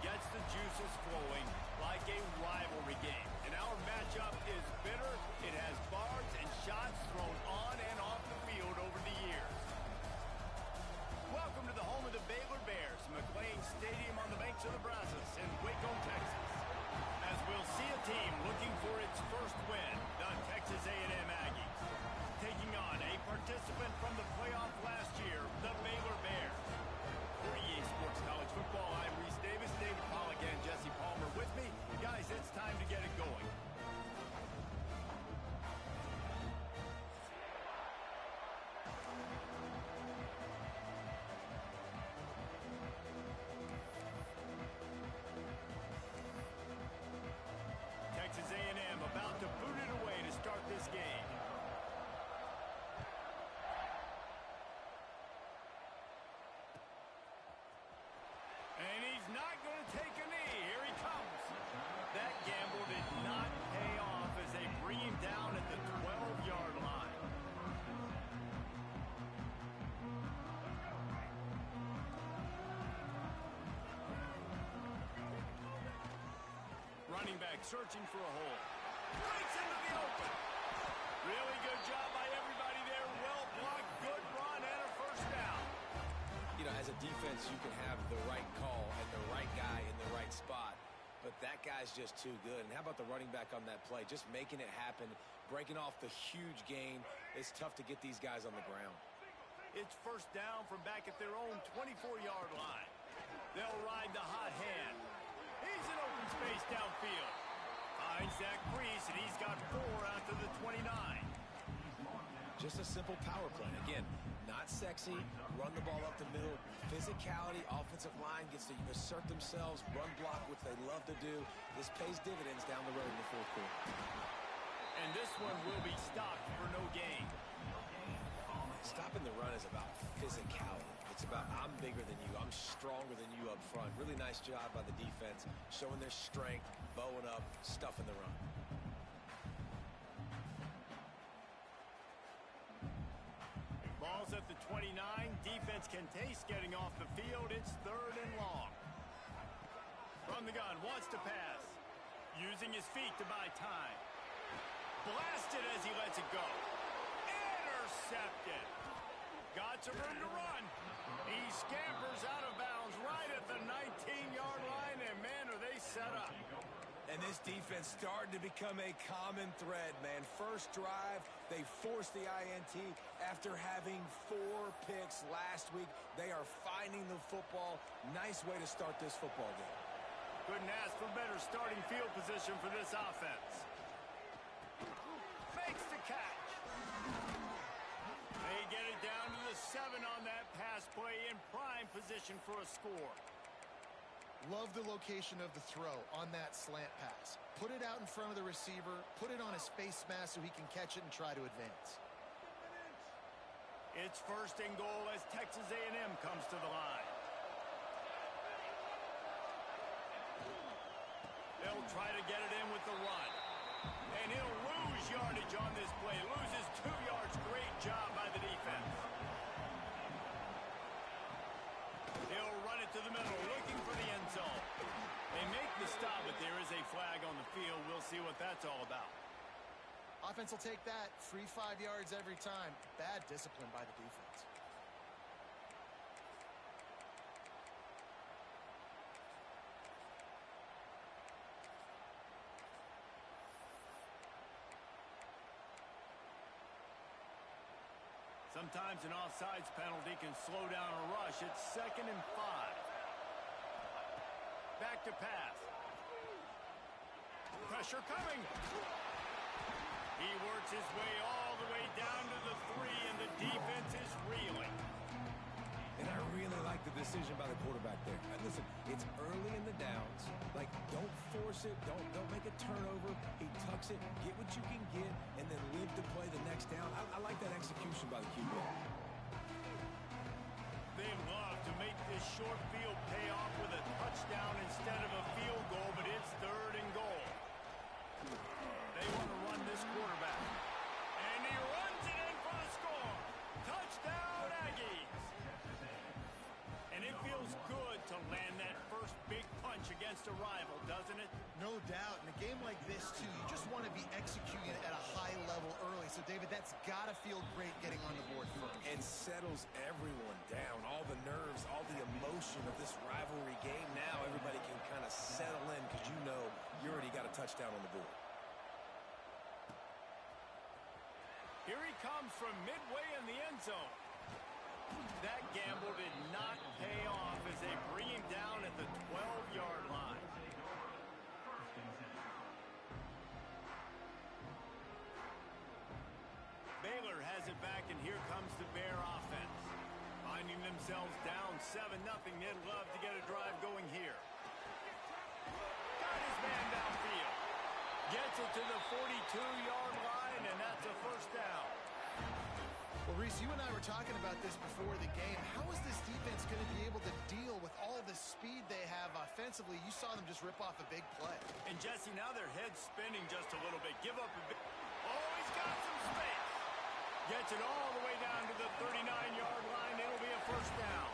gets the juices flowing like a rivalry game. And our matchup is bitter. It has bars and shots thrown on and off the field over the years. Welcome to the home of the Baylor Bears, McLean Stadium on the banks of the Brazos in Waco, Texas. As we'll see a team looking for its first win, the Texas A&M Aggies, taking on a participant from the playoff last year, the Baylor Bears. For EA Sports College Football, I'm Reese Davis, David Pollack, and Jesse Palmer with me. Guys, it's time to get it going. Texas A&M about to boot it away to start this game. And he's not going to take a knee. Here he comes. That gamble did not pay off as they bring him down at the 12-yard line. Running back searching for a hole. Breaks into the open. Really good job by everybody there. Well blocked, good run, and a first down. You know, as a defense, you can have the right call and the right guy in the right spot, but that guy's just too good. And how about the running back on that play? Just making it happen, breaking off the huge gain. It's tough to get these guys on the ground. It's first down from back at their own 24-yard line. They'll ride the hot hand. He's in open space downfield. Finds that crease, and he's got 4 out to the 29. Just a simple power play. Again, not sexy, run the ball up the middle, physicality, offensive line gets to assert themselves, run block, which they love to do. This pays dividends down the road in the fourth quarter. And this one will be stopped for no gain. Stopping the run is about physicality. It's about I'm bigger than you, I'm stronger than you up front. Really nice job by the defense, showing their strength, bowing up, stuffing the run. Ball's at the 29. Defense can taste getting off the field. It's 3rd and long. From the gun, wants to pass. Using his feet to buy time. Blasted as he lets it go. Intercepted. Got some room to run. He scampers out of bounds right at the 19-yard line, and man, are they set up. And this defense started to become a common thread, man. First drive, they forced the INT after having 4 picks last week. They are finding the football. Nice way to start this football game. Couldn't ask for better starting field position for this offense. Fakes the catch. They get it down to the 7 on that pass play, in prime position for a score. Love the location of the throw on that slant pass. Put it out in front of the receiver, put it on his face mask so he can catch it and try to advance. It's 1st and goal as Texas A&M comes to the line. They'll try to get it in with the run. And he'll lose yardage on this play. Loses 2 yards. Great job by the defense. He'll run it to the middle, looking for the end zone. They make the stop, but there is a flag on the field. We'll see what that's all about. Offense will take that. Free 5 yards every time. Bad discipline by the defense. Sometimes an offsides penalty can slow down a rush. It's 2nd and 5. Back to pass. Pressure coming. He works his way all the way down to the 3, and the defense is reeling. And I really like the decision by the quarterback there. And listen, it's early in the downs. Like, don't force it. Don't make a turnover. He tucks it, get what you can get, and then live to play the next down. I like that execution by the QB. They love to make this short field pay off with a touchdown instead of a field goal, but it's 3rd and goal. They want to run this quarterback. And he runs it in for the score. Touchdown, Aggies. And it feels good to land that first big punch against a rival, doesn't it? No doubt. In a game like this, too, you just want to be executing at a high level early. So, David, that's got to feel great getting on the board first. It settles everyone down. All the nerves, all the emotion of this rivalry game. Now everybody can kind of settle in because you know you already got a touchdown on the board. Here he comes from midway in the end zone. That gamble did not pay off as they bring him down at the 12-yard line. Baylor has it back, and here comes the Bear offense. Finding themselves down 7-0, they'd love to get a drive going here. Got his man downfield. Gets it to the 42-yard line, and that's a first down. Well, Reese, you and I were talking about this before the game. How is this defense going to be able to deal with all the speed they have offensively? You saw them just rip off a big play. And, Jesse, now their head's spinning just a little bit. Give up a bit. Oh, he's got some space. Gets it all the way down to the 39-yard line. It'll be a first down.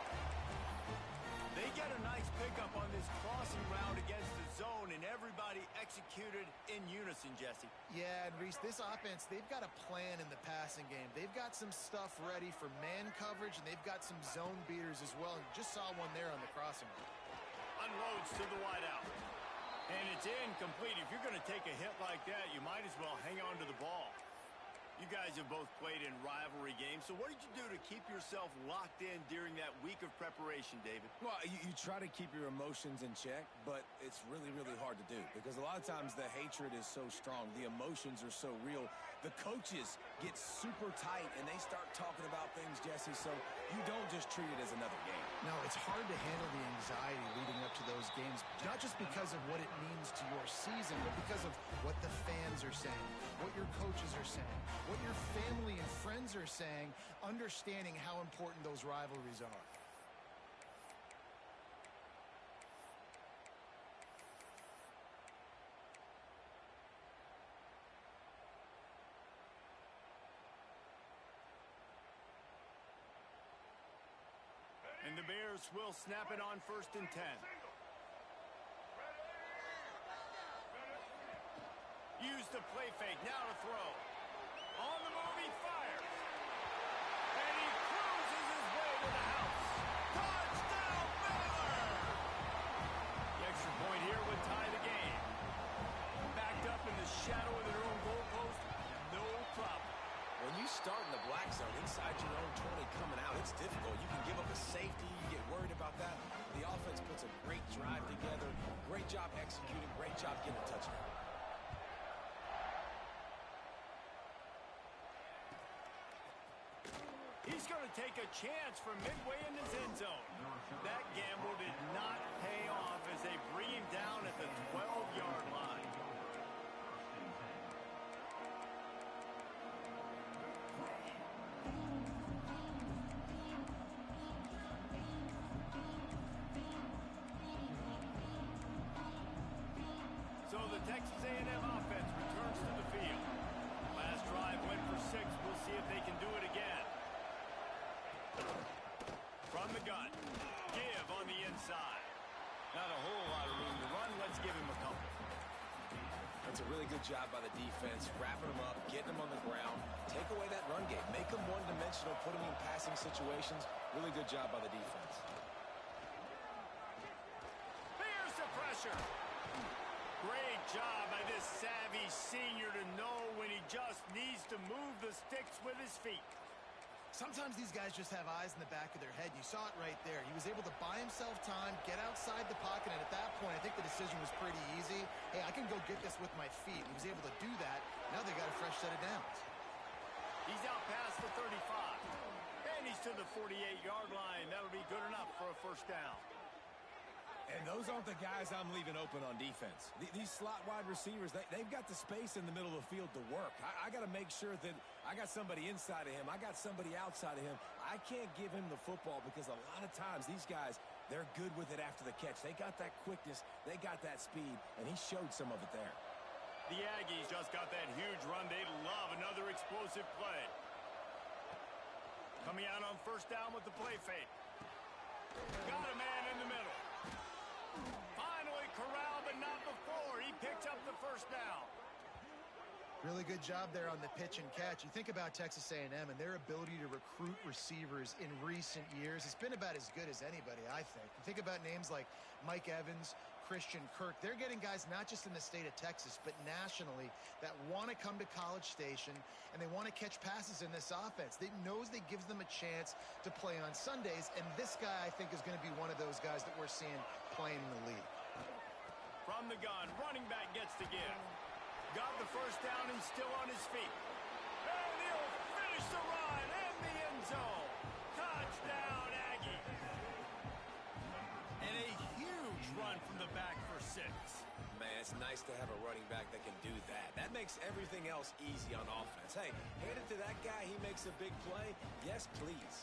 They get a nice pickup on this crossing route against the zone, and everybody executed in unison, Jesse. Yeah, and Reese, this offense, they've got a plan in the passing game. They've got some stuff ready for man coverage, and they've got some zone beaters as well. And just saw one there on the crossing route. Unloads to the wideout. And it's incomplete. If you're going to take a hit like that, you might as well hang on to the ball. You guys have both played in rivalry games, so what did you do to keep yourself locked in during that week of preparation, David? Well, you try to keep your emotions in check, but it's really, really hard to do because a lot of times the hatred is so strong. The emotions are so real. The coaches get super tight, and they start talking about things, Jesse, so you don't just treat it as another game. No, it's hard to handle the anxiety leading up to those games, not just because of what it means to your season, but because of what the fans are saying, what your coaches are saying, what your family and friends are saying, understanding how important those rivalries are. And the Bears will snap it on 1st and 10. Use the play fake, now to throw. On the move, he fires. And he cruises his way to the house. Touchdown, Baylor! The extra point here would tie the game. Backed up in the shadow of their own goalpost, no problem. When you start in the black zone inside your own 20 coming out, it's difficult. You can give up a safety. You get worried about that. The offense puts a great drive together. Great job executing. Great job getting a touchdown. He's going to take a chance from midway in his end zone. That gamble did not pay off as they bring him down at the 12-yard line. So the Texas A&M offense returns to the field. Last drive went for 6. We'll see if they can do it again. From the gun. Give on the inside. Not a whole lot of room to run. Let's give him a couple. That's a really good job by the defense, wrapping them up, getting them on the ground. Take away that run game. Make them one-dimensional, put them in passing situations. Really good job by the defense. There's the pressure. Great job by this savvy senior to know when he just needs to move the sticks with his feet. Sometimes these guys just have eyes in the back of their head. You saw it right there. He was able to buy himself time, get outside the pocket, and at that point, I think the decision was pretty easy. Hey, I can go get this with my feet. He was able to do that. Now they got a fresh set of downs. He's out past the 35. And he's to the 48-yard line. That'll be good enough for a first down. And those aren't the guys I'm leaving open on defense. These slot wide receivers, they've got the space in the middle of the field to work. I got to make sure that I got somebody inside of him. I got somebody outside of him. I can't give him the football because a lot of times these guys, they're good with it after the catch. They got that quickness. They got that speed, and he showed some of it there. The Aggies just got that huge run. They love another explosive play. Coming out on first down with the play fake. Got a man in the middle. Finally corralled Picks up the first down. Really good job there on the pitch and catch. You think about Texas A&M and their ability to recruit receivers in recent years. It's been about as good as anybody, I think. You think about names like Mike Evans, Christian Kirk. They're getting guys not just in the state of Texas, but nationally that want to come to College Station and they want to catch passes in this offense. They knows that gives them a chance to play on Sundays, and this guy, I think, is going to be one of those guys that we're seeing playing in the league. From the gun, running back gets the give. Got the first down and still on his feet. And he'll finish the run in the end zone. Touchdown, Aggie. And a huge run from the back for 6. Man, it's nice to have a running back that can do that. That makes everything else easy on offense. Hey, hand it to that guy. He makes a big play. Yes, please.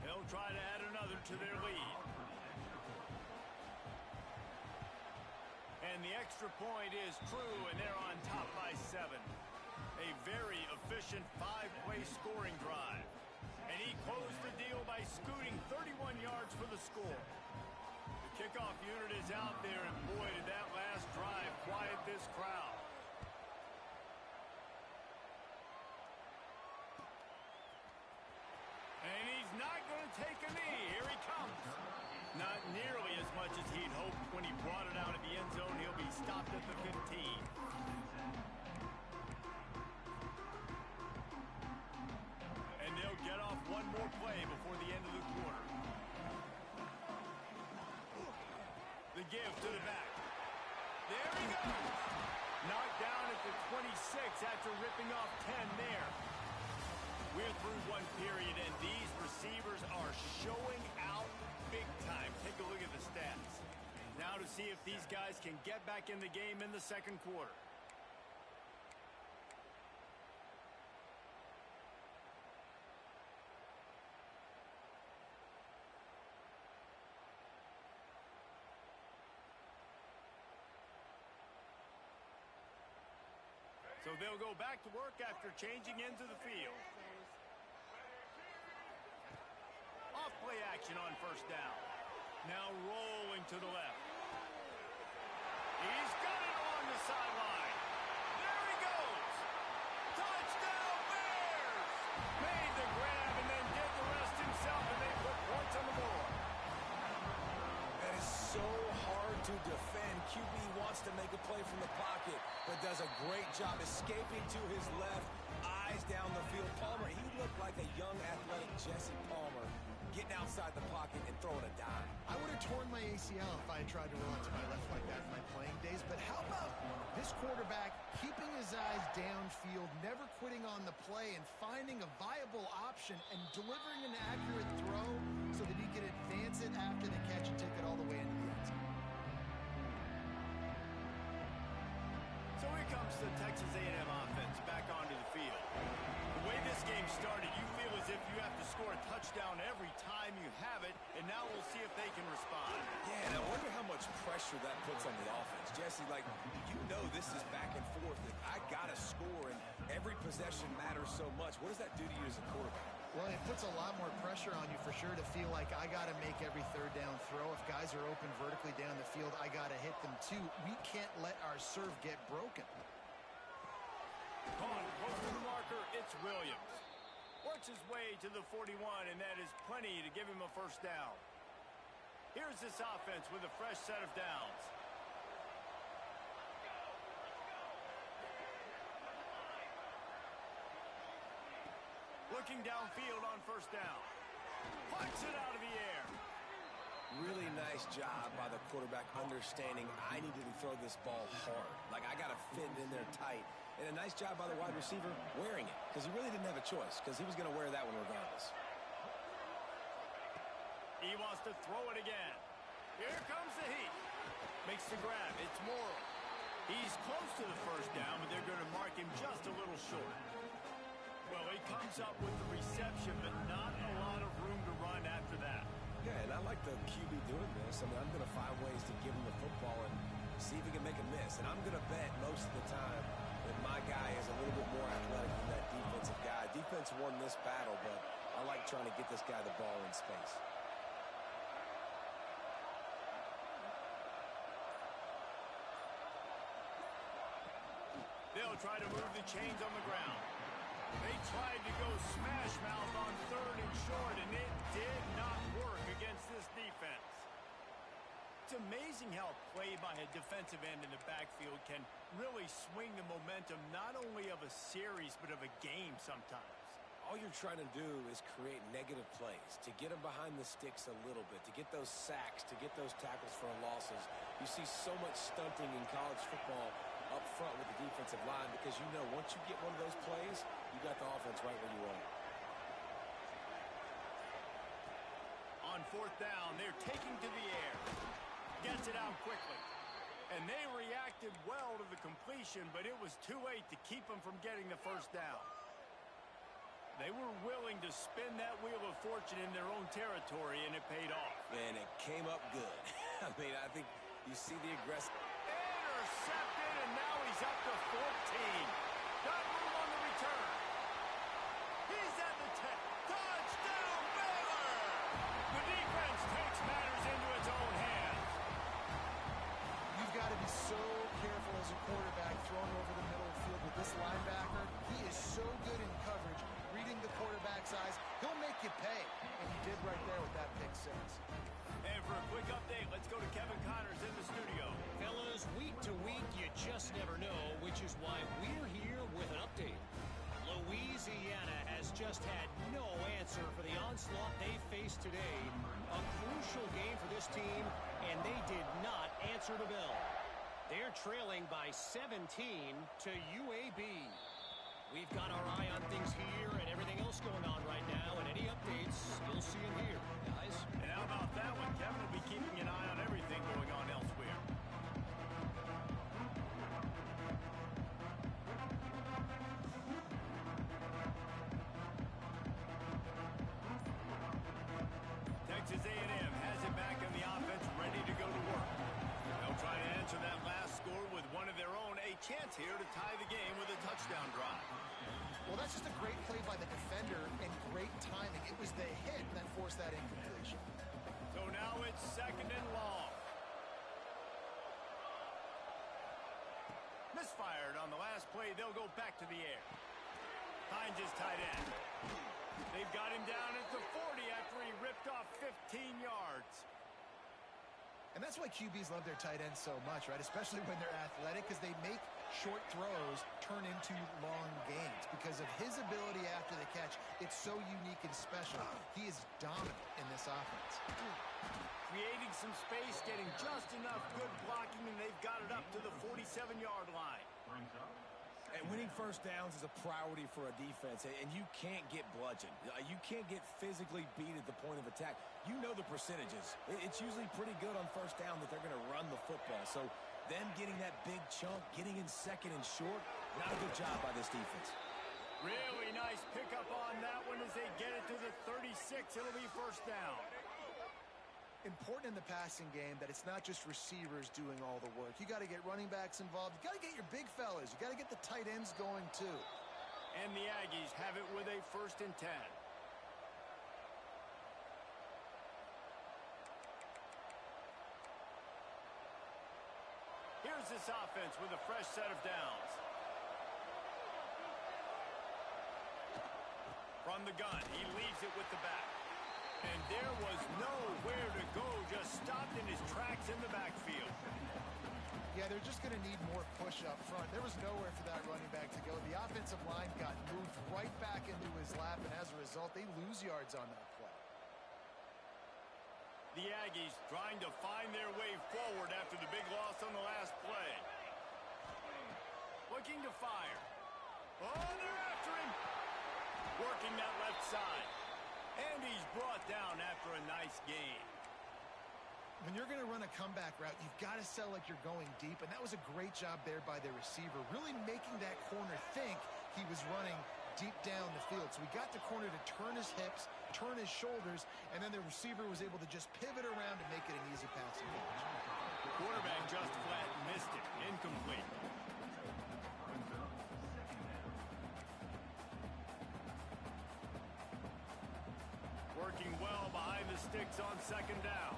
They'll try to add another to their lead. And the extra point is true, and they're on top by 7. A very efficient 5-play scoring drive. And he closed the deal by scooting 31 yards for the score. The kickoff unit is out there, and boy, did that last drive quiet this crowd. And he's not going to take a knee. Here he comes. Not nearly as much as he'd hoped when he brought it out of the end zone. He'll be stopped at the 15. And they'll get off one more play before the end of the quarter. The give to the back. There he goes. Knocked down at the 26 after ripping off 10 there. We're through one period, and these receivers are showing out big time. Take a look at the stats. Now to see if these guys can get back in the game in the second quarter. So they'll go back to work after changing into the field. Off-play action on first down. Now rolling to the left. He's got it on the sideline. There he goes. Touchdown Bears! Made the grab and then did the rest himself, and they put points on the board. That is so hard to defend. QB wants to make a play from the pocket, but does a great job escaping to his left, eyes down the field. Palmer, he looked like a young athletic Jesse Palmer, getting outside the pocket and throwing a dime. I would have torn my ACL if I had tried to run to my left like that in my playing days, but how about this quarterback keeping his eyes downfield, never quitting on the play, and finding a viable option and delivering an accurate throw so that he could advance it after the catch and take it all the way into the end zone. So here comes the Texas A&M offense back onto the field. The way this game started, you feel as if you have to score a touchdown every time you have it, and now we'll see if they can respond. Yeah, and I wonder how much pressure that puts on the offense. Jesse, like, you know this is back and forth. I got to score, and every possession matters so much. What does that do to you as a quarterback? Well, it puts a lot more pressure on you for sure to feel like I got to make every third down throw. If guys are open vertically down the field, I got to hit them too. We can't let our serve get broken. On, close to the marker, it's Williams. Works his way to the 41, and that is plenty to give him a first down. Here's this offense with a fresh set of downs. Looking downfield on first down. Punch it out of the air. Really nice job by the quarterback understanding I needed to throw this ball hard. Like, I got to fit it in there tight. And a nice job by the wide receiver wearing it, because he really didn't have a choice, because he was going to wear that one regardless. He wants to throw it again. Here comes the heat. Makes the grab. It's Morrill. He's close to the first down, but they're going to mark him just a little short. Well, he comes up with the reception, but not a lot of room to run after that. Yeah, and I like the QB doing this. I mean, I'm going to find ways to give him the football and see if he can make a miss. And I'm going to bet most of the time that my guy is a little bit more athletic than that defensive guy. Defense won this battle, but I like trying to get this guy the ball in space. they'll try to move the chains on the ground. They tried to go smash mouth on 3rd and short, and it did not work against this defense. It's amazing how play by a defensive end in the backfield can really swing the momentum not only of a series but of a game sometimes. All you're trying to do is create negative plays, to get them behind the sticks a little bit, to get those sacks, to get those tackles for losses. You see so much stunting in college football up front with the defensive line because you know once you get one of those plays, you got the offense right where you want it. On 4th down, they're taking to the air. Gets it out quickly. And they reacted well to the completion, but it was too late to keep them from getting the 1st down. They were willing to spin that wheel of fortune in their own territory, and it paid off. And it came up good. I mean, I think you see the aggressive. Intercepted, and now he's up to 14. Got room on the return. He's at the 10. Touchdown, Baylor! The defense takes matters into its own hands. You've got to be so careful as a quarterback throwing over the middle of the field with this linebacker. He is so good in coverage, reading the quarterback's eyes. He'll make you pay, and he did right there with that pick 6. And for a quick update, let's go to Kevin Connors in the studio. Fellas, week to week, you just never know, which is why we're here with an update. Louisiana has just had no answer for the onslaught they faced today. A crucial game for this team, and they did not answer the bell. They're trailing by 17 to UAB. We've got our eye on things here and everything else going on right now, and any updates, you'll see them here, guys. And how about that one? Kevin will be keeping an eye on everything going on elsewhere. Texas A&M has it back in the offense, ready to go to work. They'll try to answer that last score with one of their own. A chance here to tie the game with a touchdown drive. Well, that's just a great play by the defender and great timing. It was the hit that forced that incompletion. So now it's 2nd and long. Misfired on the last play. They'll go back to the air. Finds his tight end. They've got him down at the 40 after he ripped off 15 yards. And that's why QBs love their tight ends so much, right? Especially when they're athletic, because they make short throws turn into long gains. Because of his ability after the catch, it's so unique and special. He is dominant in this offense. Creating some space, getting just enough good blocking, and they've got it up to the 47-yard line. And winning 1st downs is a priority for a defense, and you can't get bludgeoned. You can't get physically beat at the point of attack. You know the percentages. It's usually pretty good on 1st down that they're going to run the football. So them getting that big chunk, getting in 2nd and short, not a good job by this defense. Really nice pickup on that one as they get it to the 36. It'll be 1st down. Important in the passing game that it's not just receivers doing all the work. You got to get running backs involved. You got to get your big fellas. You got to get the tight ends going too. And the Aggies have it with a 1st and 10. Here's this offense with a fresh set of downs. From the gun, he leaves it with the back. And there was nowhere to go, just stopped in his tracks in the backfield. Yeah, they're just going to need more push up front. There was nowhere for that running back to go. The offensive line got moved right back into his lap, and as a result, they lose yards on that play. The Aggies trying to find their way forward after the big loss on the last play. Looking to fire. Oh, they're after him. Working that left side. And he's brought down after a nice gain. When you're going to run a comeback route, you've got to sell like you're going deep, and that was a great job there by the receiver, really making that corner think he was running deep down the field. So we got the corner to turn his hips, turn his shoulders, and then the receiver was able to just pivot around to make it an easy passing catch. Quarterback just flat missed it. Incomplete. Working well behind the sticks on 2nd down.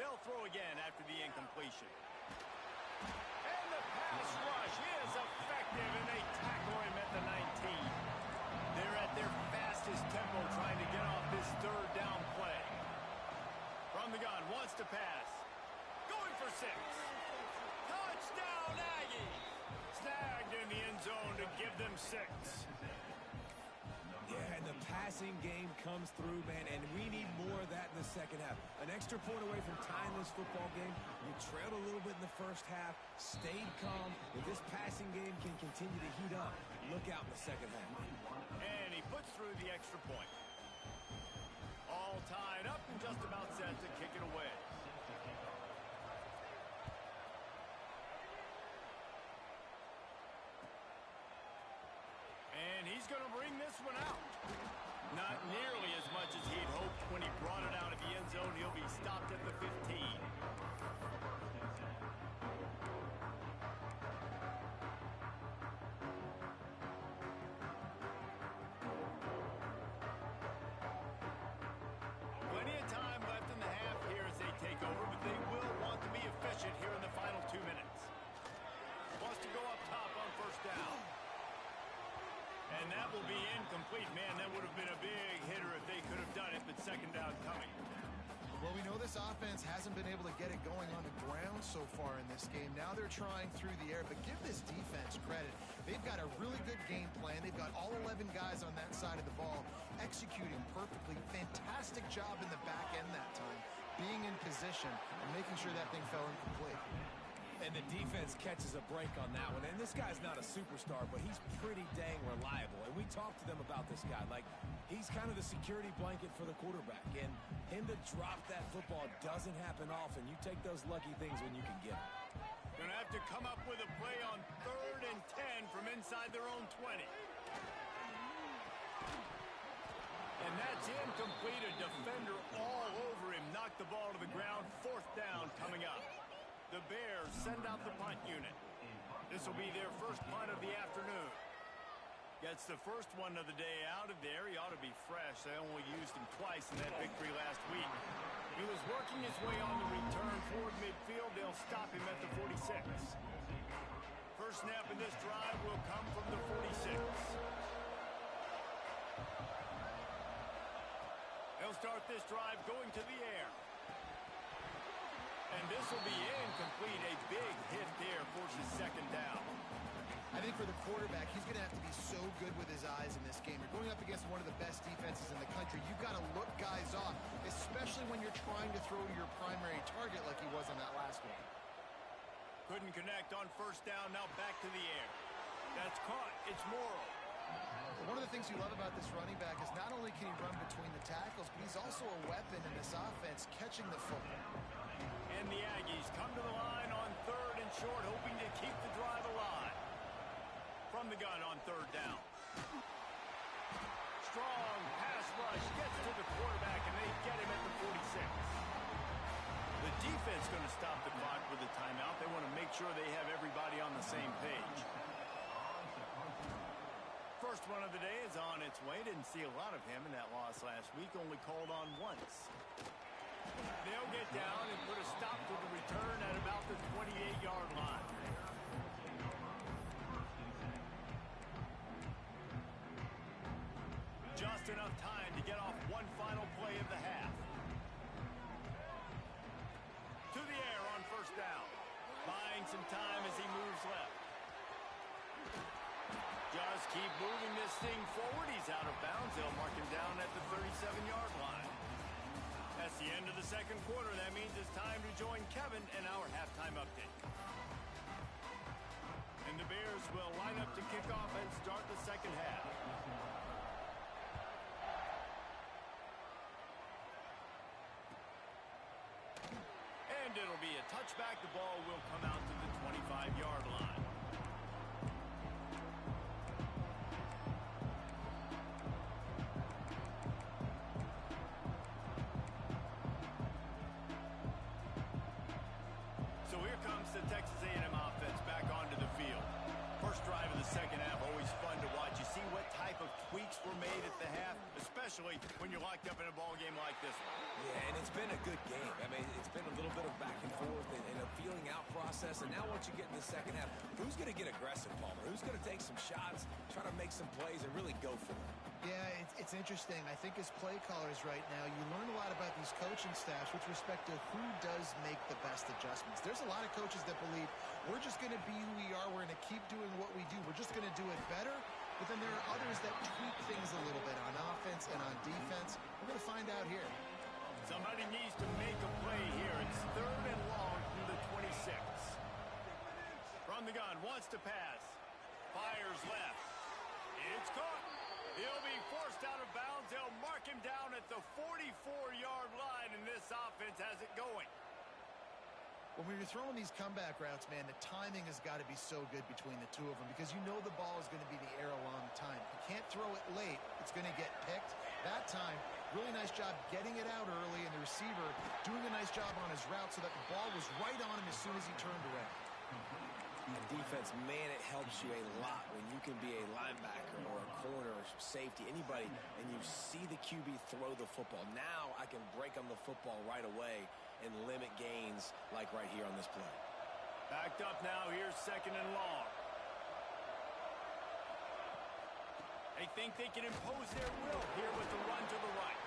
They'll throw again after the incompletion. And the pass rush is effective, and they tackle him at the 19. They're at their fastest tempo trying to get off this third down play. From the gun, wants to pass. Going for 6. Touchdown, Aggies! Snagged in the end zone to give them 6. Yeah, and the passing game comes through, man, and we need more of that in the second half. An extra point away from tying this football game. We trailed a little bit in the first half, stayed calm. If this passing game can continue to heat up, look out in the second half. And he puts through the extra point. All tied up and just about set to kick it away. And he's going to bring this one out. Not nearly as much as he'd hoped when he brought it out of the end zone. He'll be stopped at the 15. Plenty of time left in the half here as they take over, but they will want to be efficient here in the final 2 minutes. Wants to go up top on first down. And that will be incomplete. Man, that would have been a big hitter if they could have done it, but second down coming. Well, we know this offense hasn't been able to get it going on the ground so far in this game. Now they're trying through the air, but give this defense credit. They've got a really good game plan. They've got all 11 guys on that side of the ball executing perfectly. Fantastic job in the back end that time, being in position and making sure that thing fell incomplete. And the defense catches a break on that one. And this guy's not a superstar, but he's pretty dang reliable. And we talked to them about this guy. Like, he's kind of the security blanket for the quarterback. And him to drop that football doesn't happen often. You take those lucky things when you can get them. Going to have to come up with a play on 3rd and 10 from inside their own 20. And that's incomplete. A defender all over him. Knocked the ball to the ground. 4th down coming up. The Bears send out the punt unit. This will be their first punt of the afternoon. Gets the first one of the day out of there. He ought to be fresh. They only used him twice in that victory last week. He was working his way on the return toward midfield. They'll stop him at the 46. First snap in this drive will come from the 46. They'll start this drive going to the air. And this will be incomplete. A big hit there forces second down. I think for the quarterback, he's going to have to be so good with his eyes in this game. You're going up against one of the best defenses in the country. You've got to look guys off, especially when you're trying to throw to your primary target like he was on that last one. Couldn't connect on first down. Now back to the air. That's caught. It's Morrow. One of the things you love about this running back is not only can he run between the tackles, but he's also a weapon in this offense, catching the football. And the Aggies come to the line on 3rd and short, hoping to keep the drive alive. From the gun on 3rd down. Strong pass rush gets to the quarterback, and they get him at the 46. The defense going to stop the clock with a timeout. They want to make sure they have everybody on the same page. First one of the day is on its way. Didn't see a lot of him in that loss last week. Only called on once. They'll get down and put a stop to the return at about the 28-yard line. Just enough time to get off one final play of the half. To the air on first down. Buying some time as he moves left. Just keep moving this thing forward. He's out of bounds. They'll mark him down at the 37-yard line. That's the end of the second quarter. That means it's time to join Kevin in our halftime update. And the Bears will line up to kick off and start the second half. And it'll be a touchback. The ball will come out to the 25-yard line. So here comes the Texas A&M offense back onto the field. First drive of the second half, always fun to watch. You see what type of tweaks were made at the half, especially when you're locked up in a ball game like this one. Yeah, and it's been a good game. I mean, it's been a little bit of back and forth and a feeling out process. And now once you get in the second half, who's going to get aggressive, Palmer? Who's going to take some shots, try to make some plays, and really go for it? Yeah, it's interesting. I think as play callers right now, you learn a lot about these coaching staffs with respect to who does make the best adjustments. There's a lot of coaches that believe we're just going to be who we are. We're going to keep doing what we do. We're just going to do it better. But then there are others that tweak things a little bit on offense and on defense. We're going to find out here. Somebody needs to make a play here. It's 3rd and long from the 26. From the gun, wants to pass. Fires left. It's caught. He'll be forced out of bounds. They'll mark him down at the 44-yard line, and this offense has it going. When you're throwing these comeback routes, man, the timing has got to be so good between the two of them because you know the ball is going to be in the air a long time. You can't throw it late. It's going to get picked. That time, really nice job getting it out early, and the receiver doing a nice job on his route so that the ball was right on him as soon as he turned around. Defense, man, it helps you a lot when you can be a linebacker or a corner or safety, anybody, and you see the QB throw the football. Now I can break on the football right away and limit gains like right here on this play. Backed up now. Here's 2nd and long. They think they can impose their will here with the run to the right.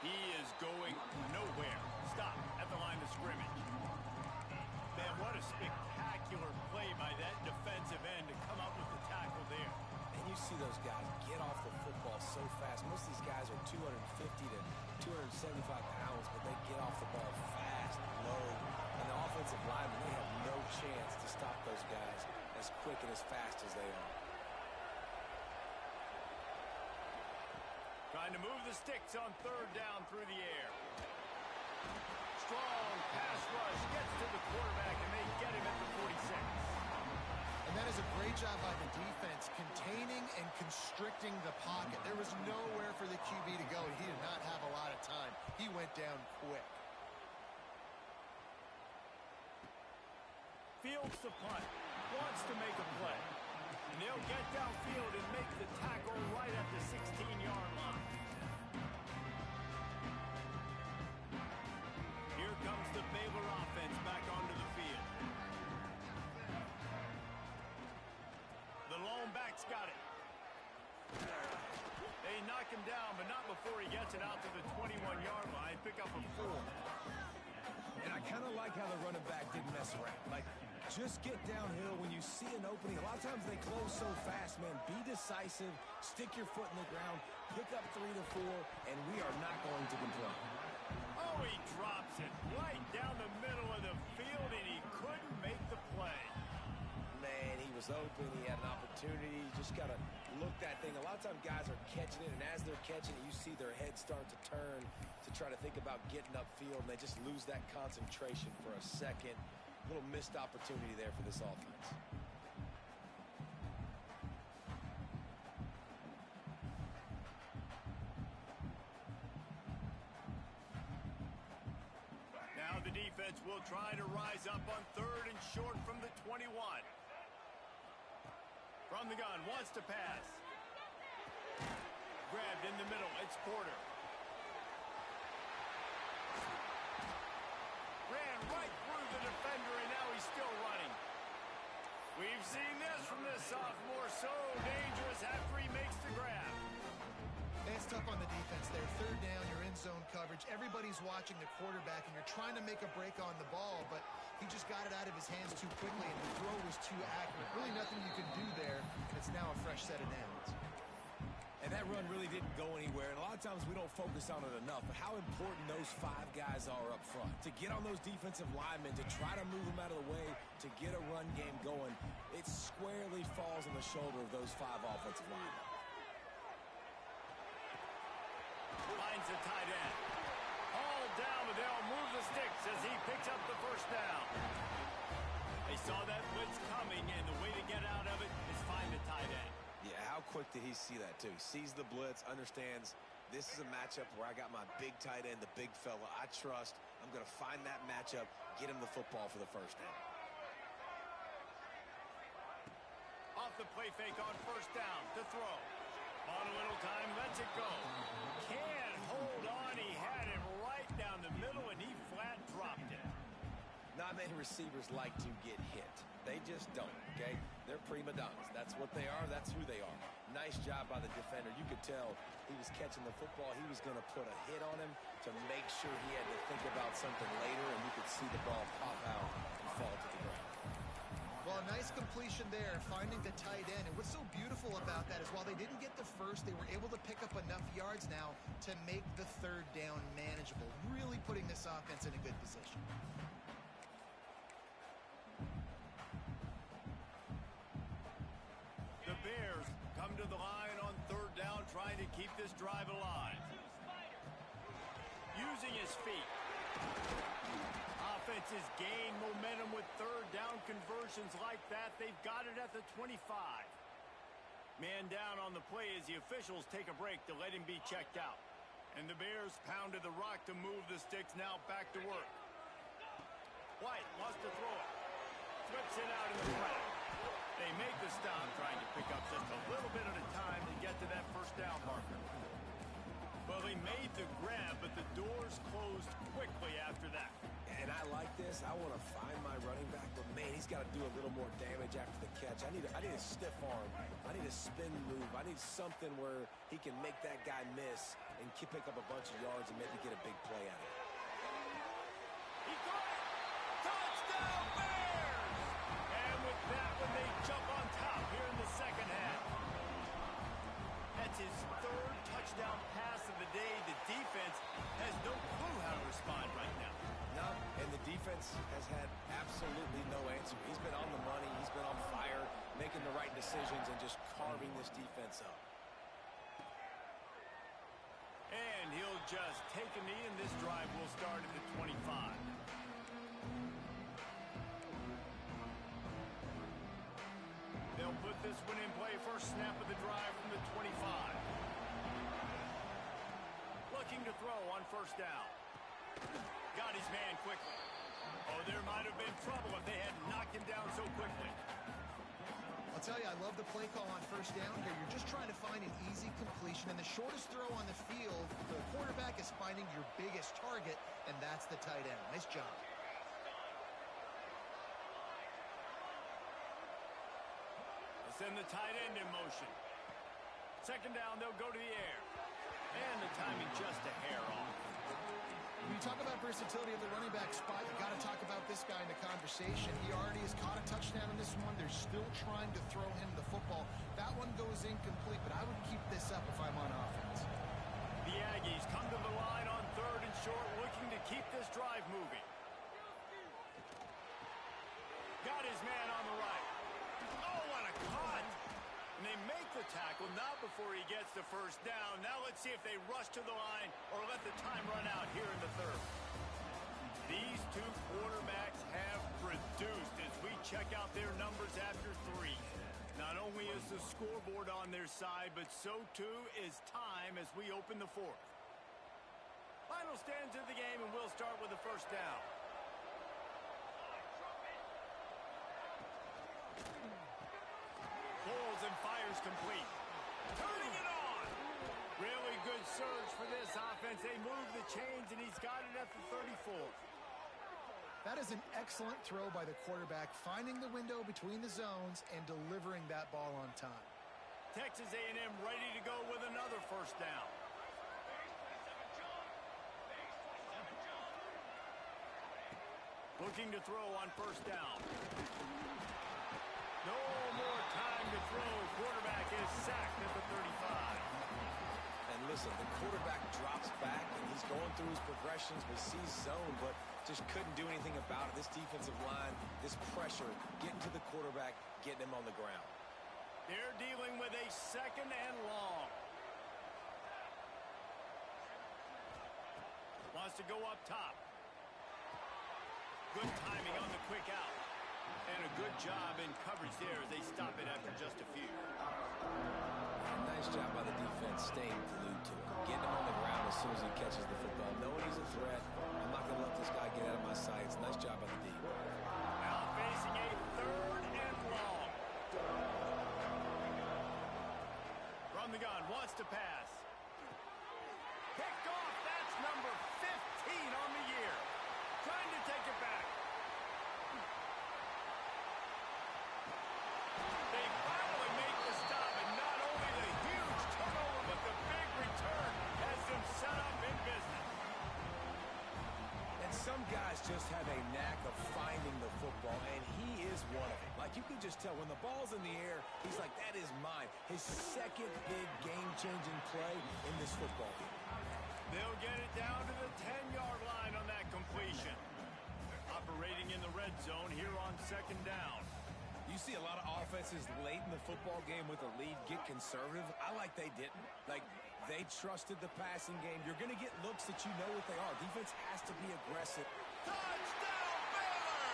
He is going nowhere. Stop at the line of scrimmage. Man, what a spectacular play by that defensive end to come up with the tackle there. And you see those guys get off the football so fast. Most of these guys are 250 to 275 pounds, but they get off the ball fast, low. And the offensive linemen, they have no chance to stop those guys as quick and as fast as they are. Trying to move the sticks on 3rd down through the air. Strong pass rush gets to the quarterback, and they get him at the 46. And that is a great job by the defense, containing and constricting the pocket. There was nowhere for the QB to go. He did not have a lot of time. He went down quick. Fields the punt. Wants to make a play. And they'll get downfield and make the tackle right at the 16-yard line. Here comes the Baylor offense back onto the field. The lone back's got it. They knock him down, but not before he gets it out to the 21-yard line. Pick up a 4. And I kind of like how the running back didn't mess around. Like, just get downhill when you see an opening. A lot of times they close so fast, man. Be decisive, stick your foot in the ground, pick up 3 to 4, and we are not going to complain. Oh, he drops it right down the middle of the field, and he couldn't make the play. Man, he was open. He had an opportunity. You just got to look that thing. A lot of times guys are catching it, and as they're catching it, you see their head start to turn to try to think about getting upfield, and they just lose that concentration for a second. A little missed opportunity there for this offense. Now the defense will try to rise up on 3rd and short from the 21. From the gun, wants to pass. Grabbed in the middle, it's Porter. Ran right through the defender, and now he's still running. We've seen this from this sophomore, so dangerous after he makes the grab. It's tough on the defense there. 3rd down, you're in zone coverage. Everybody's watching the quarterback, and you're trying to make a break on the ball, but he just got it out of his hands too quickly, and the throw was too accurate. Really nothing you can do there. It's now a fresh set of downs. And that run really didn't go anywhere, and a lot of times we don't focus on it enough, but how important those 5 guys are up front. To get on those defensive linemen, to try to move them out of the way, to get a run game going, it squarely falls on the shoulder of those 5 offensive linemen. Finds the tight end. Hauled down, but they'll move the sticks as he picks up the 1st down. They saw that blitz coming, and the way to get out of it is find the tight end. Yeah, how quick did he see that, too? He sees the blitz, understands this is a matchup where I got my big tight end, the big fella I trust. I'm going to find that matchup, get him the football for the 1st down. Off the play fake on 1st down to throw. On a little time, lets it go. Can't hold on. He had it right down the middle, and he flat dropped it. Not many receivers like to get hit. They just don't, okay? They're prima donnas. That's what they are. That's who they are. Nice job by the defender. You could tell he was catching the football. He was going to put a hit on him to make sure he had to think about something later, and you could see the ball pop out and fall to the ground. Well, a nice completion there, finding the tight end. And what's so beautiful about that is while they didn't get the first, they were able to pick up enough yards now to make the third down manageable, really putting this offense in a good position. The Bears come to the line on third down, trying to keep this drive alive. Using his feet. Offenses gain momentum with third down conversions like that. They've got it at the 25. Man down on the play as the officials take a break to let him be checked out. And the Bears pounded the rock to move the sticks, now back to work. White wants to throw it. Flips it out in the flat. They make the stop, trying to pick up just a little bit at a time to get to that first down marker. Well, he made the grab, but the doors closed quickly after that. And I like this. I want to find my running back, but man, he's got to do a little more damage after the catch. I need a stiff arm. I need a spin move. I need something where he can make that guy miss and pick up a bunch of yards and maybe get a big play out of it. He got it! Touchdown Bears! And with that one, they jump on top here in the second half. That's his third touchdown pass of the day. The defense has no clue how to respond right now. No, and the defense has had absolutely no answer. He's been on the money. He's been on fire, making the right decisions and just carving this defense up. And he'll just take a knee, and this drive will start at the 25. They'll put this one in play. First snap of the drive from the 25. Looking to throw on first down. Got his man quickly. Oh, there might have been trouble if they had knocked him down so quickly. I'll tell you, I love the play call on first down here. You're just trying to find an easy completion, and the shortest throw on the field, the quarterback is finding your biggest target, and that's the tight end. Nice job. Send the tight end in motion. Second down, they'll go to the air. And the timing just a hair off. When you talk about versatility of the running back spot, you got to talk about this guy in the conversation. He already has caught a touchdown in this one. They're still trying to throw him the football. That one goes incomplete, but I would keep this up if I'm on offense. The Aggies come to the line on third and short, looking to keep this drive moving. Got his man on the right. Oh, what a cut! And they make the tackle, not before he gets the first down. Now let's see if they rush to the line or let the time run out here in the third. These two quarterbacks have produced as we check out their numbers after three. Not only is the scoreboard on their side, but so too is time as we open the fourth. Final stands of the game, and we'll start with the first down. Pulls and fires complete. Turning it on. Really good surge for this offense. They move the chains, and he's got it at the 34. That is an excellent throw by the quarterback, finding the window between the zones and delivering that ball on time. Texas A&M ready to go with another first down. Looking to throw on first down. No more time to throw. Quarterback is sacked at the 35. And listen, the quarterback drops back, and he's going through his progressions, but sees zone, but just couldn't do anything about it. This defensive line, this pressure, getting to the quarterback, getting him on the ground. They're dealing with a second and long. Wants to go up top. Good timing on the quick out. And a good job in coverage there as they stop it after just a few. Nice job by the defense staying glued to him. Getting him on the ground as soon as he catches the football. Knowing he's a threat. I'm not going to let this guy get out of my sights. Nice job by the D. Now facing a third and long. From the gun, wants to pass. Picked off. That's number 15 on the year. Trying to take it back. They finally make the stop, and not only the huge turnover, but the big return has them set up in business. And some guys just have a knack of finding the football, and he is one of them. Like, you can just tell when the ball's in the air, he's like, that is mine. His second big game-changing play in this football game. They'll get it down to the 10-yard line on that completion. Operating in the red zone here on second down. You see a lot of offenses late in the football game with a lead get conservative. I like they didn't. Like, they trusted the passing game. You're going to get looks that you know what they are. Defense has to be aggressive. Touchdown, Baylor!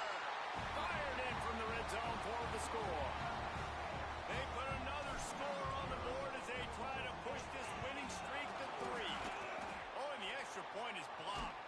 Fired in from the red zone for the score. They put another score on the board as they try to push this winning streak to 3. Oh, and the extra point is blocked.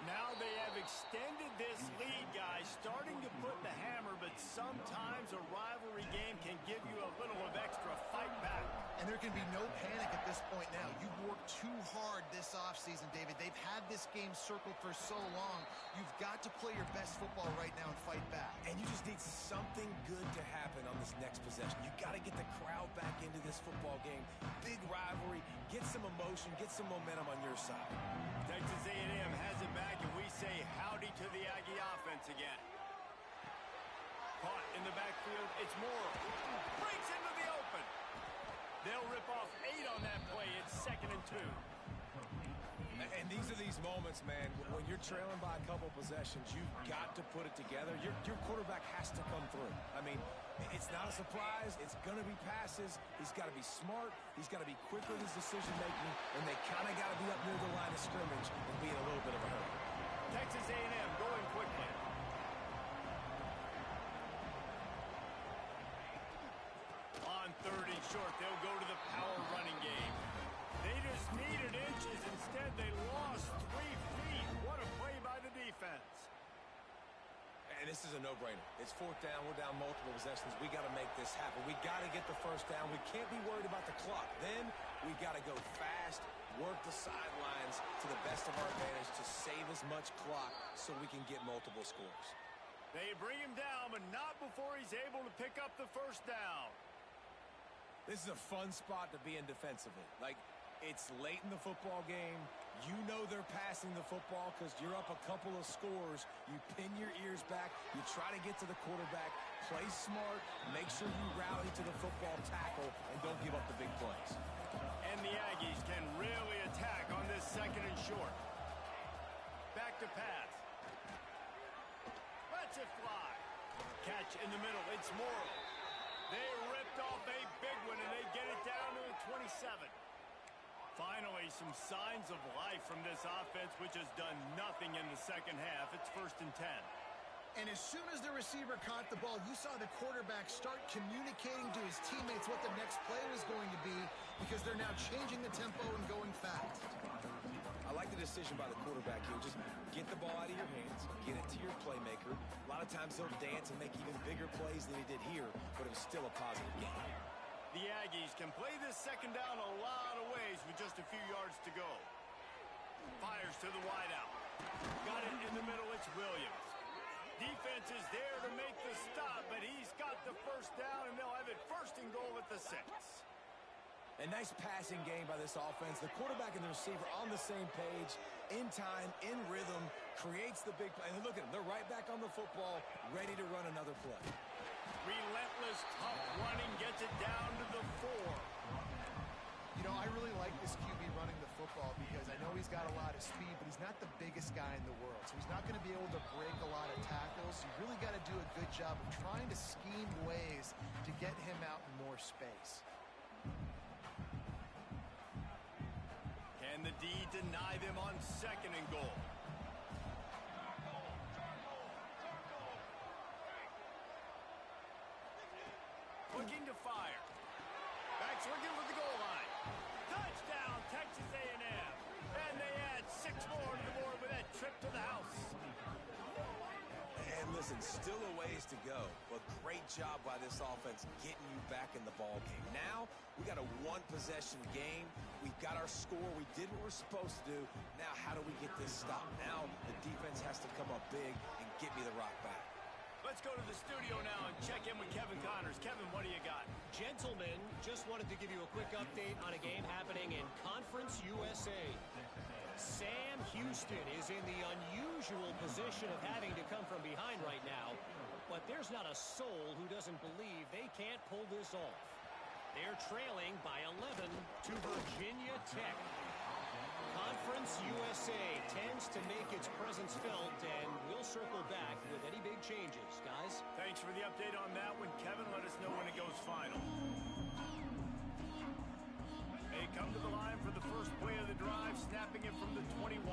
Now they have extended this lead, guys, starting to put the hammer, but sometimes a rivalry game can give you a little of extra fight back. And there can be no panic at this point now. You've worked too hard this offseason, David. They've had this game circled for so long. You've got to play your best football right now and fight back. And you just need something good to happen on this next possession. You got to get the crowd back into this football game. Big rivalry. Get some emotion. Get some momentum on your side. Texas A&M has it back, and we say howdy to the Aggie offense again. Caught in the backfield, it's Morrow. Breaks into the open. They'll rip off 8 on that play. It's 2nd and 2. And these are these moments, man, when you're trailing by a couple possessions, you've got to put it together. Your quarterback has to come through. I mean, it's not a surprise. It's going to be passes. He's got to be smart. He's got to be quick with his decision-making, and they kind of got to be up near the line of scrimmage and be in a little bit of a hurry. Texas A&M going quickly. On 3rd and short, they'll go to the power running game. They just needed inches. Instead, they lost 3 feet. What a play by the defense. And this is a no-brainer. It's 4th down. We're down multiple possessions. We got to make this happen. We got to get the first down. We can't be worried about the clock. Then we got to go fast, work the sidelines to the best of our advantage to save as much clock so we can get multiple scores. They bring him down, but not before he's able to pick up the first down. This is a fun spot to be in defensively. Like, it's late in the football game. You know they're passing the football because you're up a couple of scores. You pin your ears back. You try to get to the quarterback. Play smart. Make sure you rally to the football tackle and don't give up the big plays. And the Aggies can really attack on this 2nd and short. Back to pass. Lets it fly. Catch in the middle. It's Morrow. They ripped off a big one, and they get it down to the 27. Finally, some signs of life from this offense, which has done nothing in the second half. It's 1st and 10. And as soon as the receiver caught the ball, you saw the quarterback start communicating to his teammates what the next play was going to be because they're now changing the tempo and going fast. I like the decision by the quarterback here. Just get the ball out of your hands, get it to your playmaker. A lot of times he'll dance and make even bigger plays than he did here, but it was still a positive game. The Aggies can play this 2nd down a lot of ways with just a few yards to go. Fires to the wideout. Got it in the middle. It's Williams. Defense is there to make the stop, but he's got the first down, and they'll have it 1st and goal at the 6. A nice passing game by this offense. The quarterback and the receiver on the same page, in time, in rhythm, creates the big play. And look at them. They're right back on the football, ready to run another play. Relentless, tough running gets it down to the 4. You know, I really like this QB running the football because I know he's got a lot of speed, but he's not the biggest guy in the world. So he's not going to be able to break a lot of tackles. You really got to do a good job of trying to scheme ways to get him out in more space. Can the D deny them on 2nd and goal? Looking to fire. Backs looking for the goal line. Touchdown, Texas A&M. And they add 6 more to the board with that trip to the house. And Listen, still a ways to go, but great job by this offense getting you back in the ball game. Now, we got a one-possession game. We've got our score. We did what we're supposed to do. Now, how do we get this stopped? Now, the defense has to come up big and get me the rock back. Let's go to the studio now and check in with Kevin Connors. Kevin, what do you got? Gentlemen, just wanted to give you a quick update on a game happening in Conference USA. Sam Houston is in the unusual position of having to come from behind right now, but there's not a soul who doesn't believe they can't pull this off. They're trailing by 11 to Virginia Tech. Conference USA tends to make its presence felt, and we'll circle back with any big changes, guys. Thanks for the update on that one, Kevin. Let us know when it goes final. They come to the line for the first play of the drive, snapping it from the 21.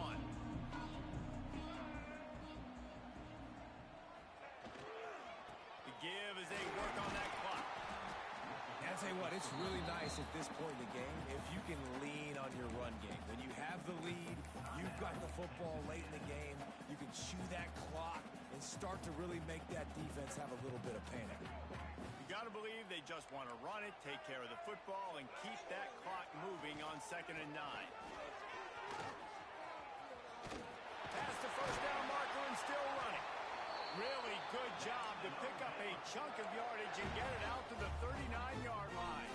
The give as they work on that clock. I'll tell you what, it's really nice at this point in the game if you can lean on your run game. When you have the lead, you've got the football late in the game, you can chew that clock and start to really make that defense have a little bit of panic. You got to believe they just want to run it, take care of the football, and keep that clock moving on 2nd and 9. Pass the first down marker and still running. Really good job to pick up a chunk of yardage and get it out to the 39-yard line.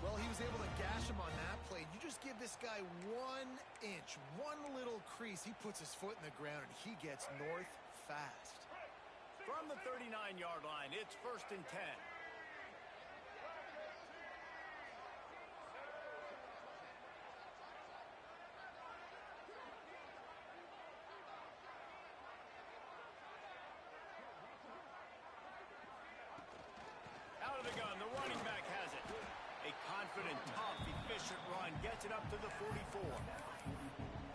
Well, he was able to gash him on that play. You just give this guy 1 inch, one little crease. He puts his foot in the ground, and he gets north fast. From the 39-yard line, it's 1st and 10. Out of the gun, the running back has it. A confident, tough, efficient run gets it up to the 44.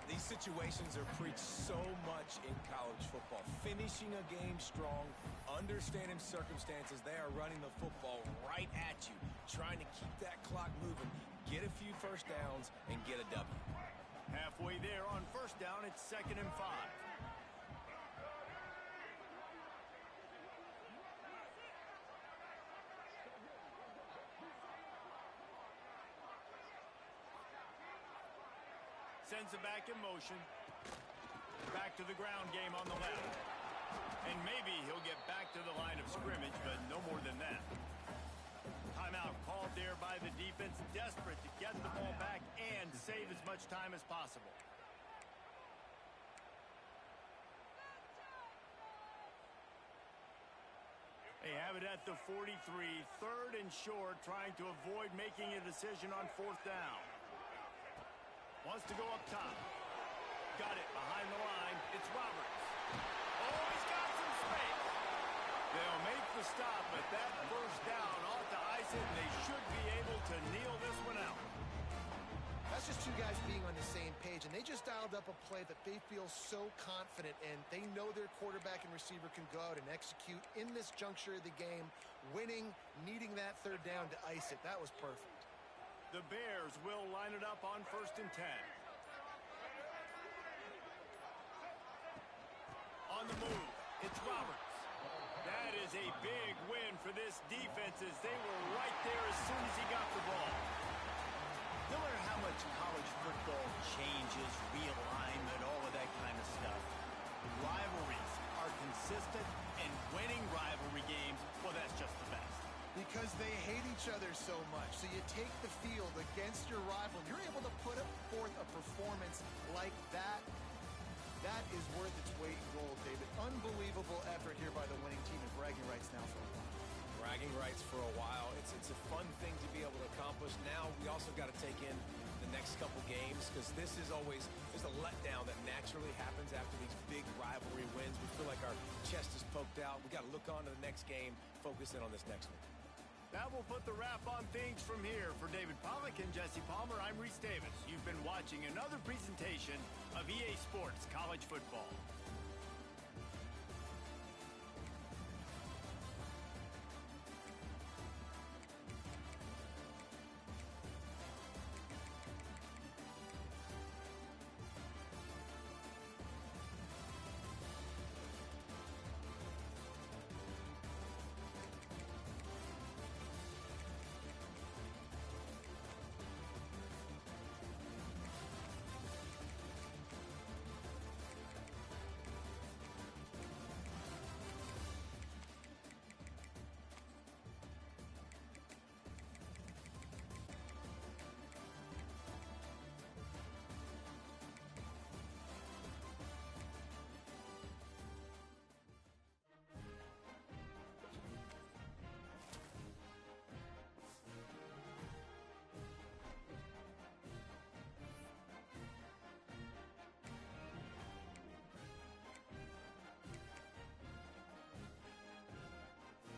These situations are preached so much in college football. Finishing a game strong, understanding circumstances. They are running the football right at you, trying to keep that clock moving, get a few first downs, and get a W. Halfway there on 1st down, it's 2nd and 5. Sends it back in motion. Back to the ground game on the left. And maybe he'll get back to the line of scrimmage, but no more than that. Timeout called there by the defense, desperate to get the ball back and save as much time as possible. They have it at the 43, 3rd and short, trying to avoid making a decision on 4th down. Wants to go up top. Got it behind the line. It's Roberts. Oh, he's got some space. They'll make the stop, but that 1st down ought to ice it, and they should be able to kneel this one out. That's just two guys being on the same page, and they just dialed up a play that they feel so confident in. They know their quarterback and receiver can go out and execute in this juncture of the game, winning, needing that 3rd down to ice it. That was perfect. The Bears will line it up on 1st and 10. On the move, it's Roberts. That is a big win for this defense as they were right there as soon as he got the ball. No matter how much college football changes, realignment, all of that kind of stuff, rivalries are consistent, and winning rivalry games, well, that's just the best. Because they hate each other so much. So you take the field against your rival. You're able to put forth a performance like that. That is worth its weight in gold, David. Unbelievable effort here by the winning team, and bragging rights now for a while. Bragging rights for a while. It's a fun thing to be able to accomplish. Now we also got to take in the next couple games, because this is always, there's a letdown that naturally happens after these big rivalry wins. We feel like our chest is poked out. We got to look on to the next game, focus in on this next one. That will put the wrap on things from here. For David Pollack and Jesse Palmer, I'm Reese Davis. You've been watching another presentation of EA Sports College Football.